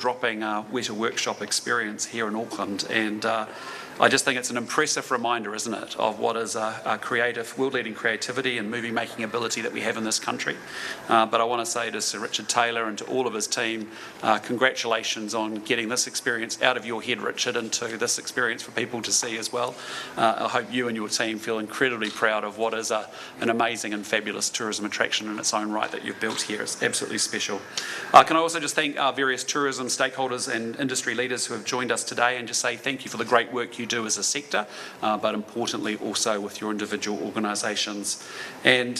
dropping Weta Workshop experience here in Auckland, and I just think it's an impressive reminder, isn't it, of what is a creative, world-leading creativity and movie-making ability that we have in this country. But I want to say to Sir Richard Taylor and to all of his team, congratulations on getting this experience out of your head, Richard, into this experience for people to see as well. I hope you and your team feel incredibly proud of what is an amazing and fabulous tourism attraction in its own right that you've built here. It's absolutely special. Can I also just thank our various tourism stakeholders and industry leaders who have joined us today, and just say thank you for the great work you do as a sector, but importantly also with your individual organisations. And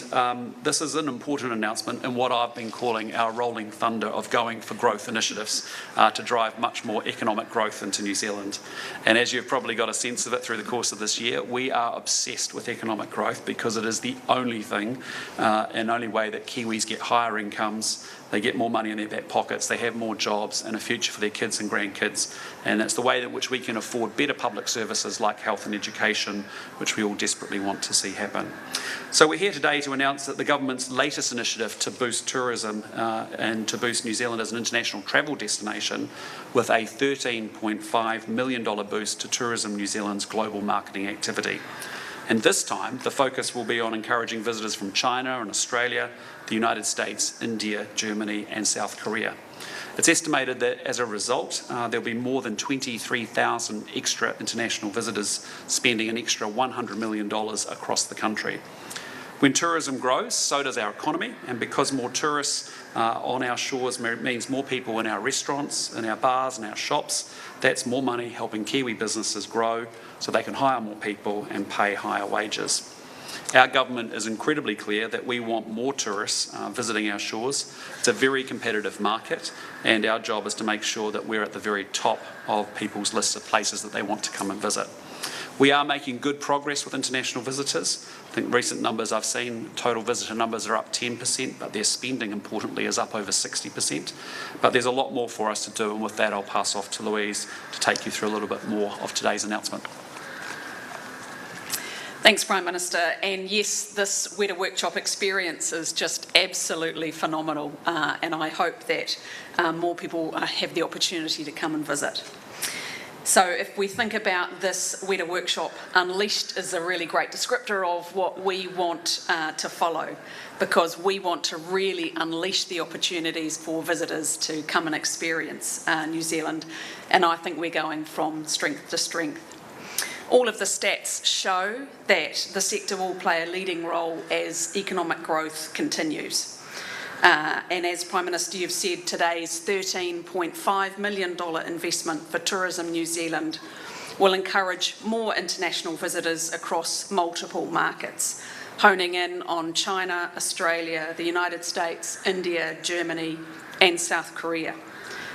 this is an important announcement in what I've been calling our rolling thunder of going for growth initiatives to drive much more economic growth into New Zealand. And as you've probably got a sense of it through the course of this year, we are obsessed with economic growth because it is the only thing and only way that Kiwis get higher incomes, they get more money in their back pockets, they have more jobs and a future for their kids and grandkids. And it's the way in which we can afford better public services like health and education, which we all desperately want to see happen. So we're here today to announce that the government's latest initiative to boost tourism and to boost New Zealand as an international travel destination, with a $13.5 million boost to Tourism New Zealand's global marketing activity. And this time, the focus will be on encouraging visitors from China and Australia, the United States, India, Germany and South Korea. It's estimated that as a result, there'll be more than 23,000 extra international visitors spending an extra $100 million across the country. When tourism grows, so does our economy, and because more tourists on our shores means more people in our restaurants, in our bars and our shops, that's more money helping Kiwi businesses grow so they can hire more people and pay higher wages. Our government is incredibly clear that we want more tourists visiting our shores. It's a very competitive market, and our job is to make sure that we're at the very top of people's lists of places that they want to come and visit. We are making good progress with international visitors. I think recent numbers I've seen, total visitor numbers are up 10%, but their spending, importantly, is up over 60%. But there's a lot more for us to do, and with that I'll pass off to Louise to take you through a little bit more of today's announcement. Thanks, Prime Minister. And yes, this Weta Workshop experience is just absolutely phenomenal, and I hope that more people have the opportunity to come and visit. So if we think about this Weta Workshop, Unleashed is a really great descriptor of what we want to follow, because we want to really unleash the opportunities for visitors to come and experience New Zealand, and I think we're going from strength to strength. All of the stats show that the sector will play a leading role as economic growth continues. And as Prime Minister, you've said, today's $13.5 million investment for Tourism New Zealand will encourage more international visitors across multiple markets, honing in on China, Australia, the United States, India, Germany and South Korea.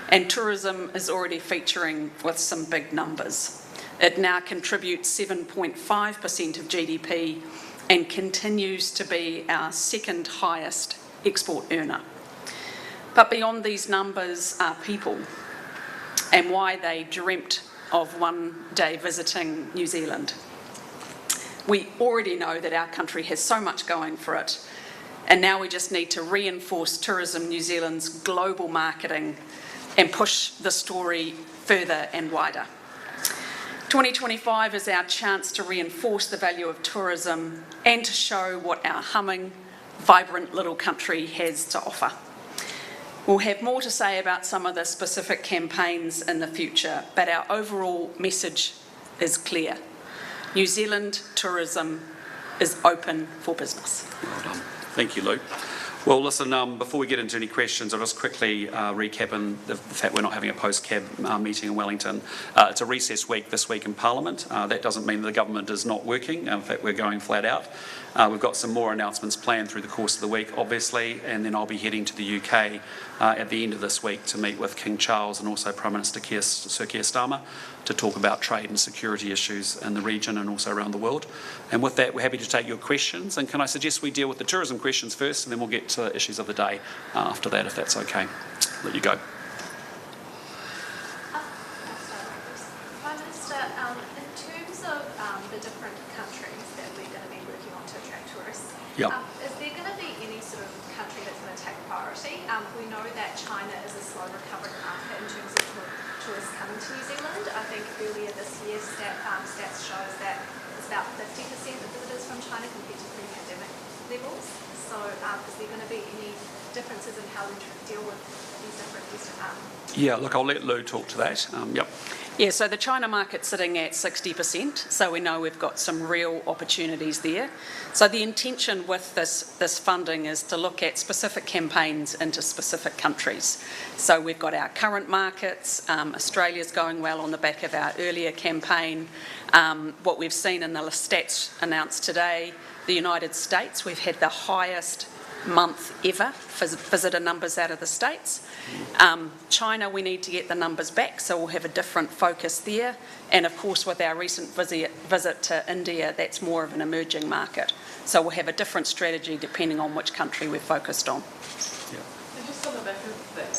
And tourism is already featuring with some big numbers. It now contributes 7.5% of GDP and continues to be our second highest export earner. But beyond these numbers are people, and why they dreamt of one day visiting New Zealand. We already know that our country has so much going for it, and now we just need to reinforce Tourism New Zealand's global marketing and push the story further and wider. 2025 is our chance to reinforce the value of tourism and to show what our humming, vibrant little country has to offer. We'll have more to say about some of the specific campaigns in the future, but our overall message is clear. New Zealand tourism is open for business. Well done. Thank you, Lou. Well, listen, before we get into any questions, I'll just quickly recap on the fact we're not having a post-cab meeting in Wellington. It's a recess week this week in Parliament. That doesn't mean the government is not working. In fact, we're going flat out. We've got some more announcements planned through the course of the week, obviously, and then I'll be heading to the UK at the end of this week to meet with King Charles and also Prime Minister Sir Keir Starmer to talk about trade and security issues in the region and also around the world. And with that, we're happy to take your questions. And can I suggest we deal with the tourism questions first, and then we'll get to the issues of the day after that, if that's okay. I'll let you go. Prime Minister, in terms of the different countries that we're going to be working on to attract tourists, Yep. Is there going to be any sort of country that's going to take priority? We know that China is a slow recovering market in terms of think earlier this year stats shows that it's about 50% of visitors from China compared to pre-pandemic levels. So is there going to be any differences in how we deal with these different Yeah, look, I'll let Lou talk to that. Yep. Yeah, so the China market's sitting at 60%, so we know we've got some real opportunities there. So the intention with this funding is to look at specific campaigns into specific countries. So we've got our current markets, Australia's going well on the back of our earlier campaign. What we've seen in the stats announced today, the United States, we've had the highest month ever for visitor numbers out of the States. China, we need to get the numbers back, so we'll have a different focus there. And of course, with our recent visit to India, that's more of an emerging market. So we'll have a different strategy depending on which country we're focused on. Yeah. And just on the back of that,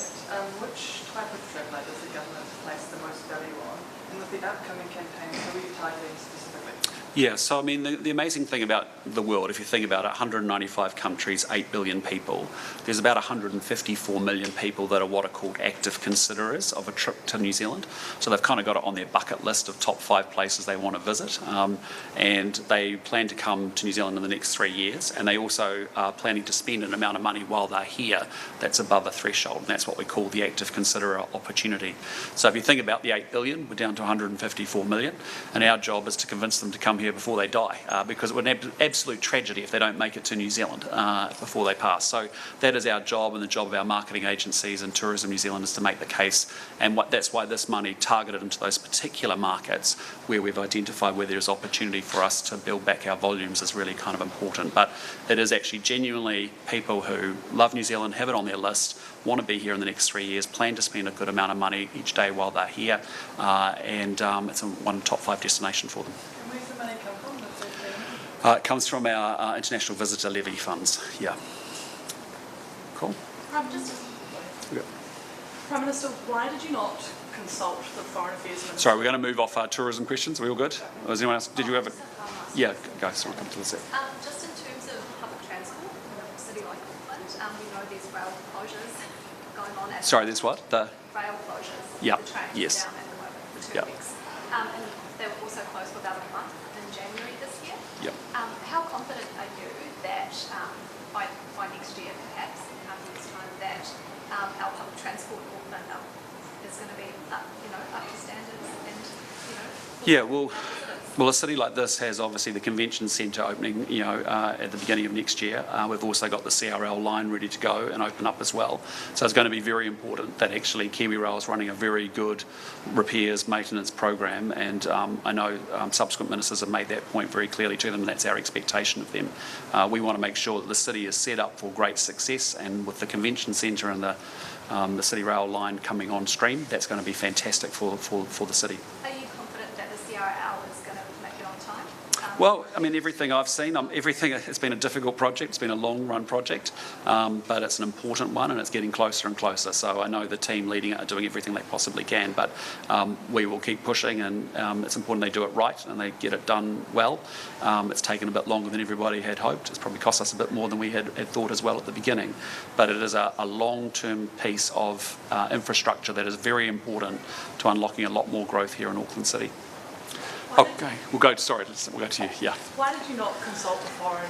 which type of traveller does the government place the most value on? And with the upcoming campaigns, who are you targeting specifically? Yeah, so I mean, the amazing thing about the world, if you think about it, 195 countries, 8 billion people, there's about 154 million people that are what are called active considerers of a trip to New Zealand. So they've kind of got it on their bucket list of top 5 places they want to visit. And they plan to come to New Zealand in the next 3 years. And they also are planning to spend an amount of money while they're here that's above a threshold. And that's what we call the active considerer opportunity. So if you think about the 8 billion, we're down to 154 million. And our job is to convince them to come here before they die, because it would be an absolute tragedy if they don't make it to New Zealand before they pass. So that is our job, and the job of our marketing agencies and Tourism New Zealand is to make the case, and that's why this money targeted into those particular markets where we've identified where there's opportunity for us to build back our volumes is really kind of important. But it is actually genuinely people who love New Zealand, have it on their list, want to be here in the next 3 years, plan to spend a good amount of money each day while they're here, and it's one top 5 destination for them. Where's the money come from? It comes from our International Visitor Levy funds, yeah. Cool. Yeah. Prime Minister, why did you not consult the Foreign Affairs Minister? Sorry, we're going to move off our tourism questions. Are we all good? Was anyone else? Did you have a... Yeah, go. Sorry, come to the set. Just in terms of public transport in a city like Auckland, we know there's rail closures going on at... Sorry, there's what? The rail closures. Yep. The trains Yes. down at the moment for 2 Yep. weeks. And they were also closed for about a month in January this year. Yep. How confident are you that by next year, perhaps, in a couple of years' time, that our public transport in Auckland is going to be up to standards and, Yeah, well, a city like this has obviously the convention centre opening, at the beginning of next year. We've also got the CRL line ready to go and open up as well. So it's going to be very important that actually KiwiRail is running a very good repairs maintenance program, and I know subsequent ministers have made that point very clearly to them, and that's our expectation of them. We want to make sure that the city is set up for great success, and with the convention centre and the City Rail line coming on stream, that's going to be fantastic for the city. are you confident that the CRL is going to make it on time? Well, I mean, everything I've seen, it's been a difficult project, it's been a long-run project, but it's an important one, and it's getting closer and closer. So I know the team leading it are doing everything they possibly can, but we will keep pushing, and it's important they do it right and they get it done well. It's taken a bit longer than everybody had hoped. It's probably cost us a bit more than we had thought as well at the beginning, but it is a long-term piece of infrastructure that is very important to unlocking a lot more growth here in Auckland City. Okay, we'll go to you, yeah. Why did you not consult the Foreign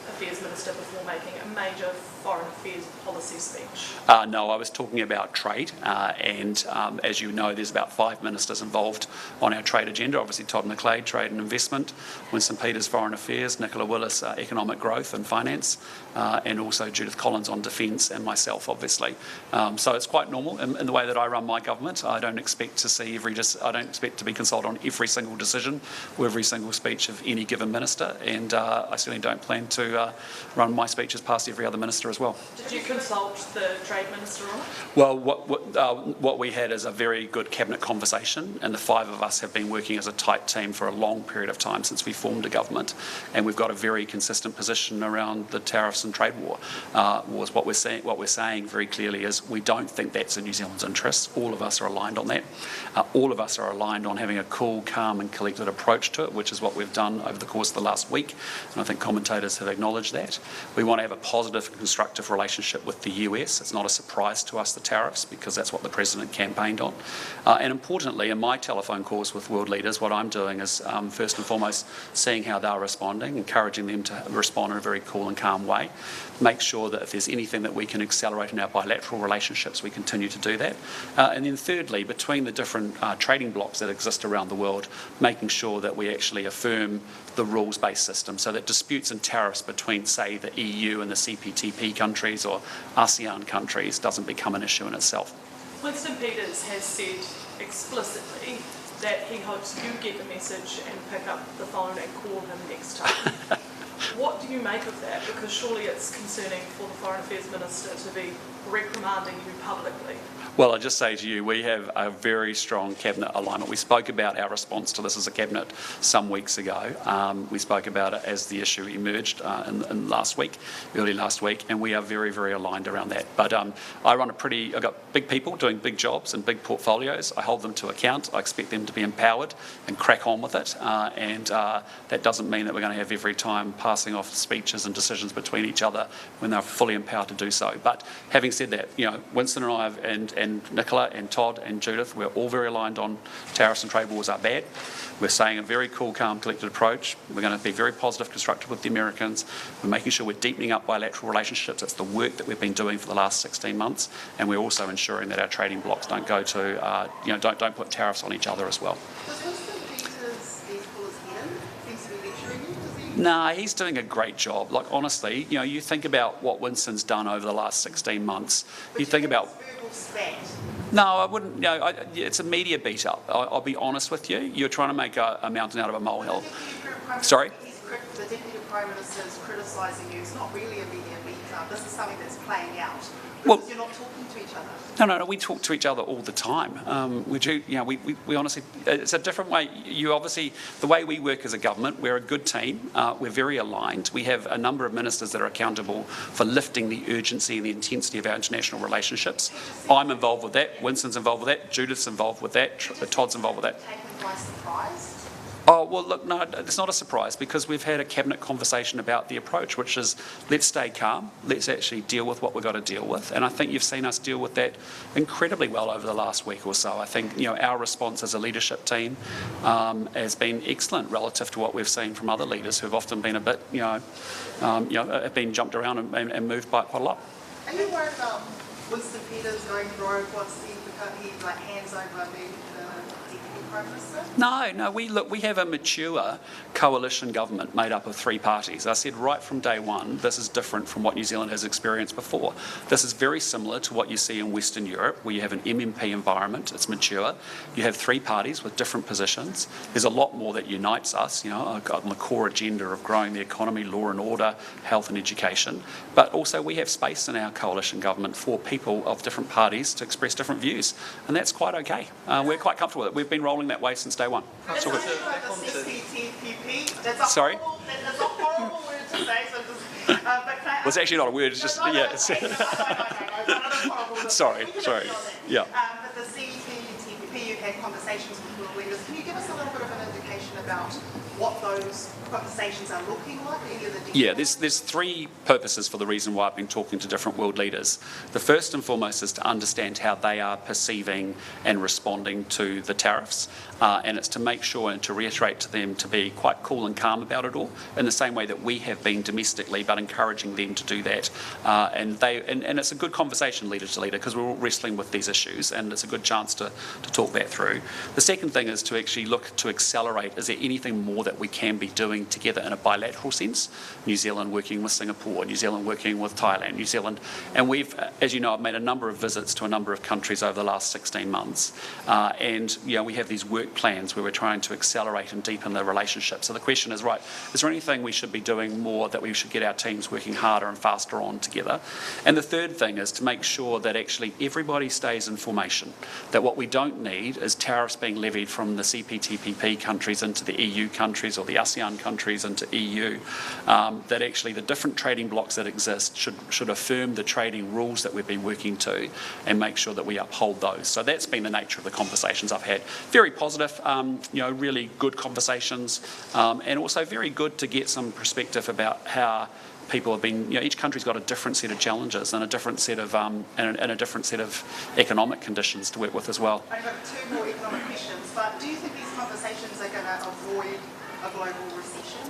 Affairs Minister before making a major foreign affairs policy speech? No, I was talking about trade, and as you know, there's about 5 ministers involved on our trade agenda. Obviously, Todd McLeod, Trade and Investment, Winston Peters, Foreign Affairs, Nicola Willis, Economic Growth and Finance, and also Judith Collins on Defence, and myself, obviously. So it's quite normal in the way that I run my government. I don't expect to be consulted on every single decision or every single speech of any given minister, and I certainly don't plan to run my speeches past every other minister as well. Did you consult the Trade Minister on it? Well, what we had is a very good cabinet conversation, and the 5 of us have been working as a tight team for a long period of time since we formed a government, and we've got a very consistent position around the tariffs and trade wars. What we're saying very clearly is we don't think that's in New Zealand's interests. All of us are aligned on that. All of us are aligned on having a cool, calm and collected approach to it, which is what we've done over the course of the last week, and I think commentators have acknowledged acknowledge that. We want to have a positive and constructive relationship with the US. It's not a surprise to us, the tariffs, because that's what the President campaigned on. And importantly, in my telephone calls with world leaders, what I'm doing is first and foremost seeing how they're responding, encouraging them to respond in a very cool and calm way, make sure that if there's anything that we can accelerate in our bilateral relationships, we continue to do that. And then thirdly, between the different trading blocks that exist around the world, making sure that we actually affirm the rules-based system so that disputes and tariffs between, say, the EU and the CPTP countries or ASEAN countries doesn't become an issue in itself. Winston Peters has said explicitly that he hopes you get the message and pick up the phone and call him next time. What do you make of that? Because surely it's concerning for the Foreign Affairs Minister to be reprimanding you publicly. Well, I just say to you, we have a very strong cabinet alignment. We spoke about our response to this as a cabinet some weeks ago. We spoke about it as the issue emerged in last week, early last week, and we are very, very aligned around that. But I've got big people doing big jobs and big portfolios. I hold them to account. I expect them to be empowered and crack on with it. And that doesn't mean that we're going to have every time passing off speeches and decisions between each other when they're fully empowered to do so. But having said that, Winston and I and Nicola and Todd and Judith, we're all very aligned on tariffs and trade wars are bad. We're saying a very cool, calm, collected approach. We're going to be very positive, constructive with the Americans. We're making sure we're deepening up bilateral relationships. That's the work that we've been doing for the last 16 months. And we're also ensuring that our trading blocks don't go to, don't put tariffs on each other as well. Does Winston Peters pull his head in? Seems to be lecturing you, does he? Nah, he's doing a great job. Like, honestly, you think about what Winston's done over the last 16 months. You think about... Spat. No, I wouldn't. It's a media beat up. I'll be honest with you. You're trying to make a mountain out of a molehill. Sorry? The Deputy Prime Minister is criticising you. It's not really a media beat up. This is something that's playing out. Because you're not talking to each other. No, we talk to each other all the time. We honestly, it's a different way. The way we work as a government, we're a good team. We're very aligned. We have a number of ministers that are accountable for lifting the urgency and the intensity of our international relationships. I'm involved with that. Winston's involved with that. Judith's involved with that. Todd's involved with that. Taken by surprise? Oh, well, look, no, it's not a surprise because we've had a cabinet conversation about the approach, which is let's stay calm, let's actually deal with what we've got to deal with. And I think you've seen us deal with that incredibly well over the last week or so. I think, our response as a leadership team has been excellent relative to what we've seen from other leaders who've often been a bit, have been jumped around and moved by quite a lot. Are you worried about Winston Peters going rogue once he hands over the Deputy Prime Minister? No, we have a mature coalition government made up of three parties. I said right from day one, this is different from what New Zealand has experienced before. This is very similar to what you see in Western Europe, where you have an MMP environment, it's mature. You have three parties with different positions. There's a lot more that unites us, on the core agenda of growing the economy, law and order, health and education. But also we have space in our coalition government for people of different parties to express different views. And that's quite okay. We're quite comfortable with it. We've been rolling that way since day one. That's all good. Sorry? Sorry? That's a horrible word to say, so just... Well, it's actually not a word, it's just... Sorry. Yeah. But the CEP and TPP, you've had conversations with world leaders. Can you give us a little bit of an indication about what those conversations are looking like? Any of the details? Yeah, there's three purposes for the reason why I've been talking to different world leaders. The first and foremost is to understand how they are perceiving and responding to the tariffs. And it's to make sure and to reiterate to them to be quite cool and calm about it all, in the same way that we have been domestically, but encouraging them to do that. And it's a good conversation leader to leader because we're all wrestling with these issues, and it's a good chance to talk that through. The second thing is to actually look to accelerate, is there anything more that we can be doing together in a bilateral sense? New Zealand working with Singapore, New Zealand working with Thailand, New Zealand. And we've, as you know, I've made a number of visits to a number of countries over the last 16 months. And we have these work plans where we're trying to accelerate and deepen the relationship. So the question is, right, is there anything we should be doing more that we should get our teams working harder and faster on together? And the third thing is to make sure that actually everybody stays in formation, that what we don't need is is tariffs being levied from the CPTPP countries into the EU countries or the ASEAN countries into EU, that actually the different trading blocks that exist should affirm the trading rules that we've been working to and make sure that we uphold those. So that's been the nature of the conversations I've had. Very positive, really good conversations, and also very good to get some perspective about how people have been, each country's got a different set of challenges and a different set of economic conditions to work with as well. I've got two more economic questions, but do you think these conversations are going to avoid a global recession?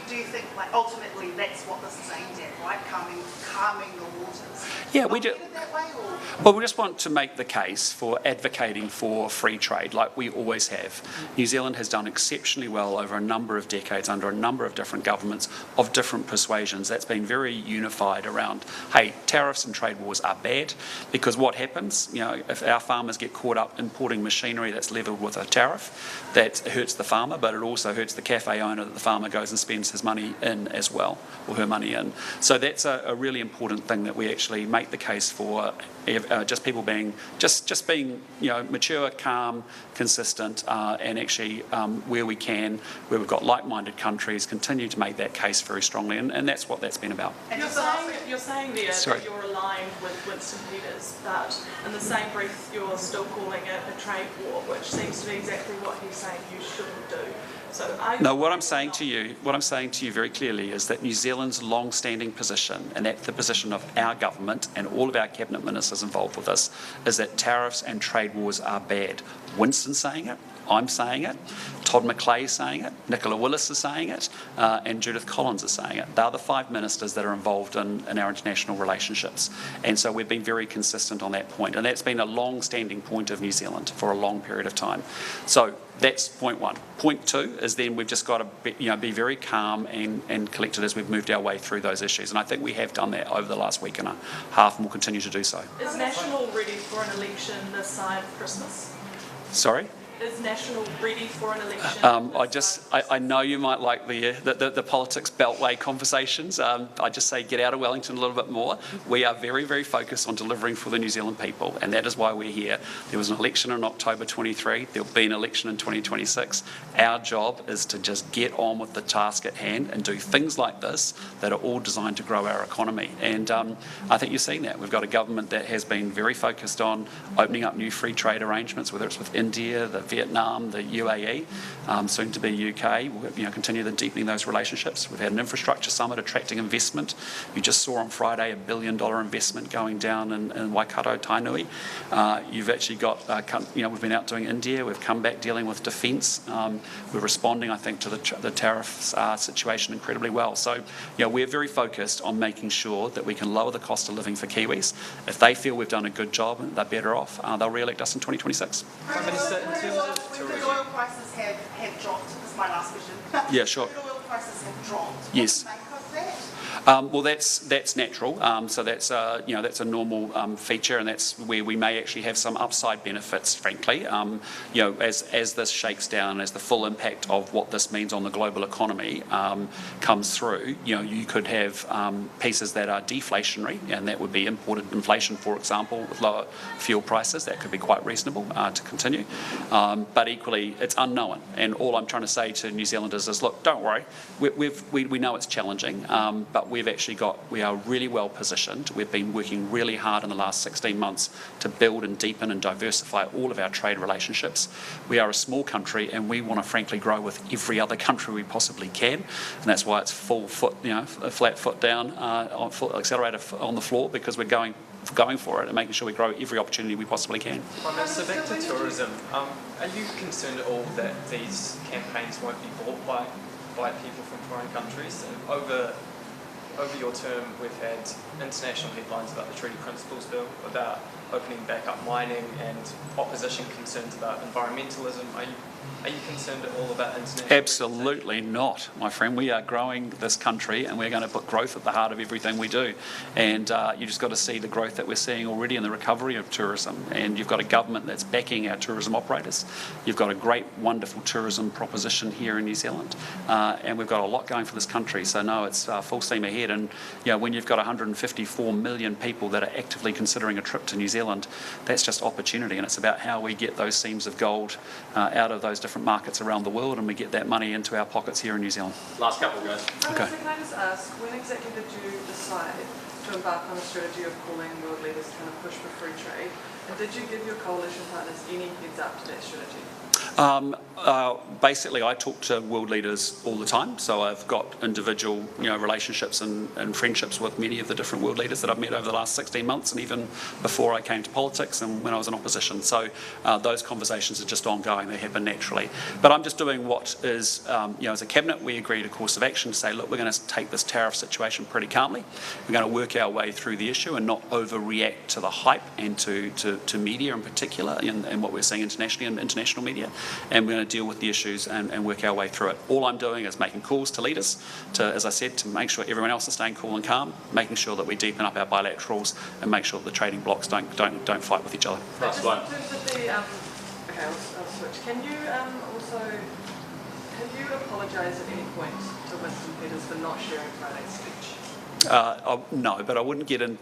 Do you think, ultimately that's what this is aimed at, right? Calming the waters? Yeah, we do. That way, or? Well, we just want to make the case for advocating for free trade, like we always have. New Zealand has done exceptionally well over a number of decades under a number of different governments of different persuasions. That's been very unified around, hey, tariffs and trade wars are bad, because what happens, if our farmers get caught up importing machinery that's levelled with a tariff, that hurts the farmer, but it also hurts the cafe owner that the farmer goes and spends his money in as well, or her money in. So that's a really important thing, that we actually make the case for just people being mature, calm, consistent, and actually where we can, where we've got like-minded countries, continue to make that case very strongly, and that's what that's been about. And you're saying there that you're aligned with Winston Peters, but in the same breath you're still calling it a trade war, which seems to be exactly what he's saying you shouldn't do. No, what I'm saying to you very clearly is that New Zealand's long-standing position, and that's the position of our government and all of our cabinet ministers involved with this, is that tariffs and trade wars are bad. Winston's saying it, I'm saying it, Todd McClay is saying it, Nicola Willis is saying it, and Judith Collins is saying it. They're the 5 ministers that are involved in our international relationships. And so we've been very consistent on that point. And that's been a long-standing point of New Zealand for a long period of time. So that's point one. Point two is then we've just got to be very calm and collected as we've moved our way through those issues. And I think we have done that over the last week and a half, and will continue to do so. Is National ready for an election this side of Christmas? Sorry? Is National ready for an election? I know you might like the politics beltway conversations. I just say get out of Wellington a little bit more. We are very, very focused on delivering for the New Zealand people, and that is why we're here. There was an election in October 23. There'll be an election in 2026. Our job is to just get on with the task at hand and do things like this that are all designed to grow our economy. And I think you've seen that. We've got a government that has been very focused on opening up new free trade arrangements, whether it's with India, the Vietnam, the UAE, soon to be UK. We'll continue the deepening those relationships. We've had an infrastructure summit attracting investment. You just saw on Friday $1 billion investment going down in Waikato, Tainui. You've actually got, we've been out doing India. We've come back dealing with defence. We're responding, I think, to the tariffs situation incredibly well. So, we're very focused on making sure that we can lower the cost of living for Kiwis. If they feel we've done a good job and they're better off, they'll re-elect us in 2026. Prime Minister, in terms of tourism, oil prices have dropped. This is my last question. Yeah, sure. Oil prices have dropped. Yes. What do you make of that? Well, that's natural. So that's that's a normal feature, and that's where we may actually have some upside benefits. Frankly, as this shakes down, as the full impact of what this means on the global economy comes through, you could have pieces that are deflationary, and that would be imported inflation, for example, with lower fuel prices. That could be quite reasonable to continue. But equally, it's unknown. And all I'm trying to say to New Zealanders is, look, don't worry. We know it's challenging, but we are really well positioned. We've been working really hard in the last 16 months to build and deepen and diversify all of our trade relationships. We are a small country, and we want to frankly grow with every other country we possibly can, and that's why it's full foot, a flat foot down, full accelerator on the floor, because we're going for it and making sure we grow every opportunity we possibly can. So back to tourism, are you concerned at all that these campaigns won't be bought by people from foreign countries? Over your term, we've had international headlines about the Treaty Principles Bill, about opening back up mining, and opposition concerns about environmentalism. Are you concerned at all about international? Absolutely not, my friend. We are growing this country, and we're going to put growth at the heart of everything we do. And you just got to see the growth that we're seeing already in the recovery of tourism. And you've got a government that's backing our tourism operators. You've got a great, wonderful tourism proposition here in New Zealand. And we've got a lot going for this country. So no, it's full steam ahead. ahead. And when you've got 154 million people that are actively considering a trip to New Zealand, that's just opportunity, and it's about how we get those seams of gold out of those different markets around the world, and we get that money into our pockets here in New Zealand. Last couple, guys. Okay. So can I just ask, when exactly did you decide to embark on a strategy of calling world leaders trying to push for free trade? And did you give your coalition partners any heads up to that strategy? Basically, I talk to world leaders all the time, so I've got individual relationships and friendships with many of the different world leaders that I've met over the last 16 months, and even before I came to politics and when I was in opposition. So those conversations are just ongoing, they happen naturally. But I'm just doing what is, as a cabinet, we agreed a course of action to say, look, we're going to take this tariff situation pretty calmly. We're going to work our way through the issue and not overreact to the hype and to media in particular, and what we're seeing internationally in international media. And we're going to deal with the issues and work our way through it. All I'm doing is making calls to leaders, as I said, to make sure everyone else is staying cool and calm, making sure that we deepen up our bilaterals and make sure that the trading blocs don't fight with each other. Last one. In terms of the, okay, I'll switch. Can you have you apologised at any point to Winston Peters for not sharing Friday's speech? No, but I wouldn't get in.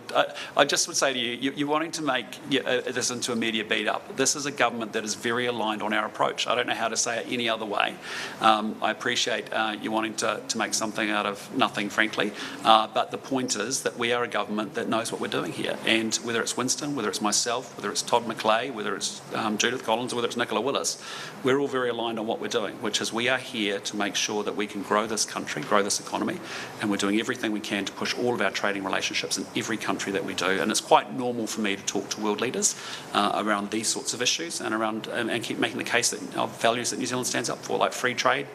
I just would say to you, you're wanting to make this into a media beat up. This is a government that is very aligned on our approach. I don't know how to say it any other way. I appreciate you wanting to make something out of nothing, frankly. But the point is that we are a government that knows what we're doing here. And whether it's Winston, whether it's myself, whether it's Todd McClay, whether it's Judith Collins, or whether it's Nicola Willis, we're all very aligned on what we're doing, which is we are here to make sure that we can grow this country, grow this economy, and we're doing everything we can to push all of our trading relationships in every country that we do. And it's quite normal for me to talk to world leaders around these sorts of issues and keep making the case of values that New Zealand stands up for, like free trade,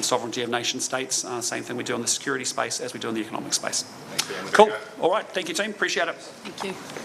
sovereignty of nation states, same thing we do in the security space as we do in the economic space. Thank you. Cool. All right. Thank you, team. Appreciate it. Thank you.